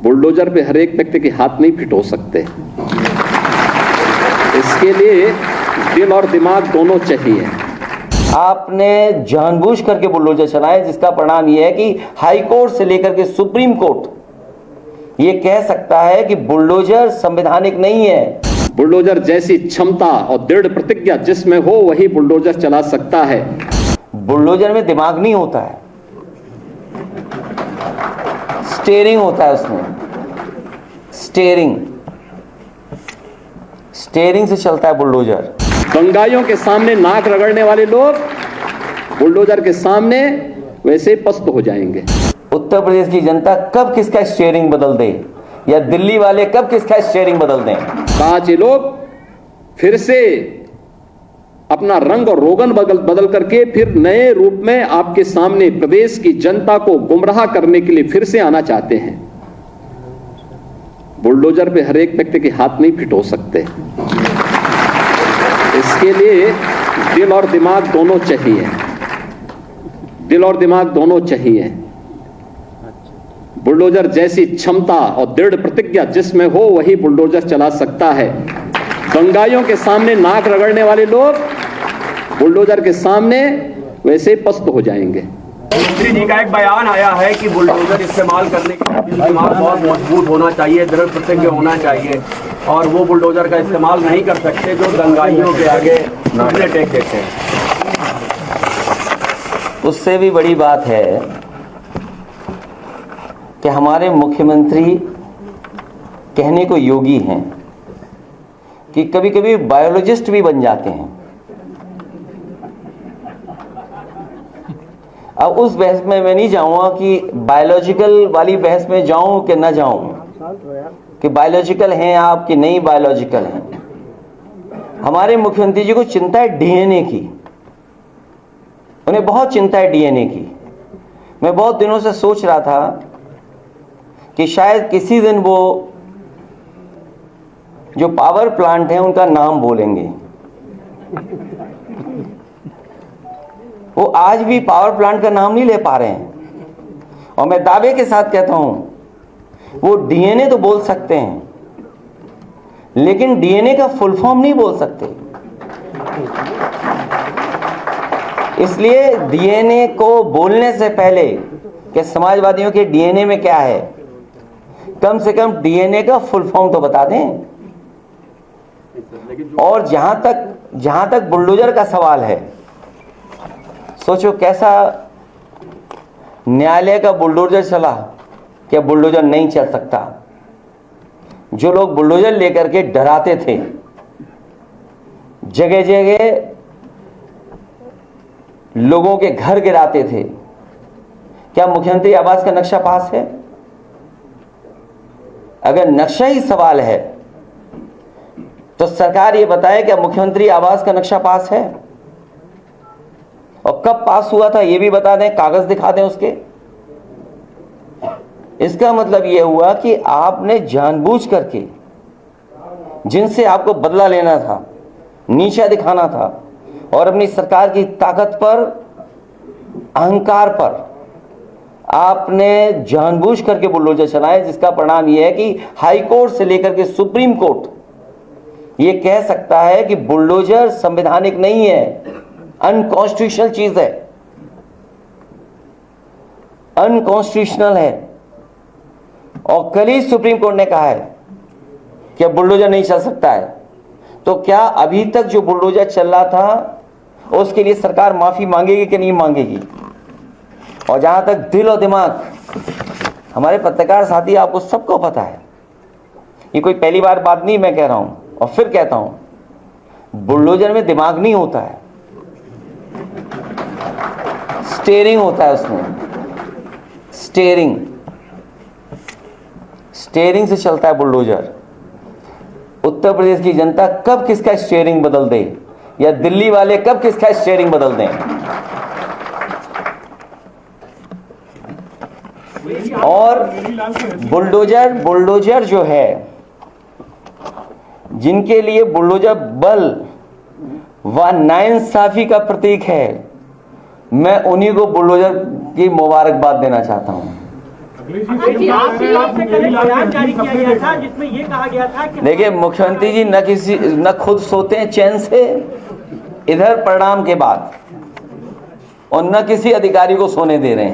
Bulldozer पे हर एक व्यक्ति के हाथ नहीं फिट हो सकते। इसके लिए दिल और दिमाग दोनों चाहिए। आपने जानबूझ करके बुलडोजर चलाए, जिसका परिणाम यह है कि हाई कोर्ट से लेकर के सुप्रीम कोर्ट ये कह सकता है कि बुलडोजर संवैधानिक नहीं है। बुलडोजर जैसी क्षमता और दृढ़ प्रतिज्ञा जिसमें हो वही बुलडोजर चला सकता है। बुलडोजर में दिमाग नहीं होता है, स्टीयरिंग होता है उसमें। स्टीयरिंग से चलता है बुलडोजर। दंगाइयों के सामने नाक रगड़ने वाले लोग बुलडोजर के सामने वैसे ही पस्त हो जाएंगे। उत्तर प्रदेश की जनता कब किसका स्टीयरिंग बदल दे, या दिल्ली वाले कब किसका स्टीयरिंग बदल दें। आज ये लोग फिर से अपना रंग और रोगन बदल करके फिर नए रूप में आपके सामने प्रदेश की जनता को गुमराह करने के लिए फिर से आना चाहते हैं। बुलडोजर पे हर एक व्यक्ति के हाथ नहीं फिट हो सकते। इसके लिए दिल और दिमाग दोनों चाहिए। दिल और दिमाग दोनों चाहिए। बुलडोजर जैसी क्षमता और दृढ़ प्रतिज्ञा जिसमें हो वही बुलडोजर चला सकता है। दंगाइयों के सामने नाक रगड़ने वाले लोग बुलडोजर के सामने वैसे ही पस्त हो जाएंगे। मंत्री जी का एक बयान आया है कि बुलडोजर इस्तेमाल करने के लिए दिमाग बहुत मजबूत होना चाहिए, दृढ़ प्रतिज्ञ होना चाहिए, और वो बुलडोजर का इस्तेमाल नहीं कर सकते जो दंगाइयों के आगे घुटने टेक देते हैं। उससे भी बड़ी बात है कि हमारे मुख्यमंत्री कहने को योगी हैं कि कभी कभी बायोलॉजिस्ट भी बन जाते हैं। अब उस बहस में मैं नहीं जाऊंगा कि बायोलॉजिकल वाली बहस में जाऊं कि ना जाऊं, कि बायोलॉजिकल हैं आप कि नहीं बायोलॉजिकल हैं। हमारे मुख्यमंत्री जी को चिंता है डीएनए की, उन्हें बहुत चिंता है डीएनए की। मैं बहुत दिनों से सोच रहा था कि शायद किसी दिन वो जो पावर प्लांट है उनका नाम बोलेंगे। वो आज भी पावर प्लांट का नाम नहीं ले पा रहे हैं, और मैं दावे के साथ कहता हूं वो डीएनए तो बोल सकते हैं, लेकिन डीएनए का फुल फॉर्म नहीं बोल सकते। इसलिए डीएनए को बोलने से पहले कि समाजवादियों के डीएनए में क्या है, कम से कम डीएनए का फुल फॉर्म तो बता दें। और जहां तक बुलडोजर का सवाल है, सोचो कैसा न्यायालय का बुलडोजर चला, क्या बुलडोजर नहीं चल सकता। जो लोग बुलडोजर लेकर के डराते थे, जगह जगह लोगों के घर गिराते थे, क्या मुख्यमंत्री आवास का नक्शा पास है? अगर नक्शा ही सवाल है तो सरकार ये बताए क्या मुख्यमंत्री आवास का नक्शा पास है, और कब पास हुआ था ये भी बता दें, कागज दिखा दें उसके। इसका मतलब यह हुआ कि आपने जानबूझ करके जिनसे आपको बदला लेना था, नीचा दिखाना था, और अपनी सरकार की ताकत पर, अहंकार पर आपने जानबूझ करके बुलडोजर चलाए, जिसका परिणाम यह है कि हाई कोर्ट से लेकर के सुप्रीम कोर्ट ये कह सकता है कि बुलडोजर संवैधानिक नहीं है, अनकॉन्स्टिट्यूशनल चीज है, अनकॉन्स्टिट्यूशनल है। और कल ही सुप्रीम कोर्ट ने कहा है कि अब बुलडोजर नहीं चल सकता है। तो क्या अभी तक जो बुलडोजर चल रहा था उसके लिए सरकार माफी मांगेगी कि नहीं मांगेगी? और जहां तक दिल और दिमाग, हमारे पत्रकार साथी आपको सबको पता है, ये कोई पहली बार बात नहीं मैं कह रहा हूं, और फिर कहता हूं, बुलडोजर में दिमाग नहीं होता है, स्टीयरिंग होता है उसमें। स्टीयरिंग से चलता है बुलडोजर। उत्तर प्रदेश की जनता कब किसका स्टीयरिंग बदल दे, या दिल्ली वाले कब किसका स्टीयरिंग बदल दें। और बुलडोजर जो है, जिनके लिए बुलडोजर बल व नाइंसाफी का प्रतीक है, मैं उन्हीं को बुलडोजर की मुबारकबाद देना चाहता हूं। बयान जारी किया गया था जिसमें ये कहा गया था कि देखिए मुख्यमंत्री जी न खुद सोते हैं चैन से इधर परिणाम के बाद और न किसी अधिकारी को सोने दे रहे हैं।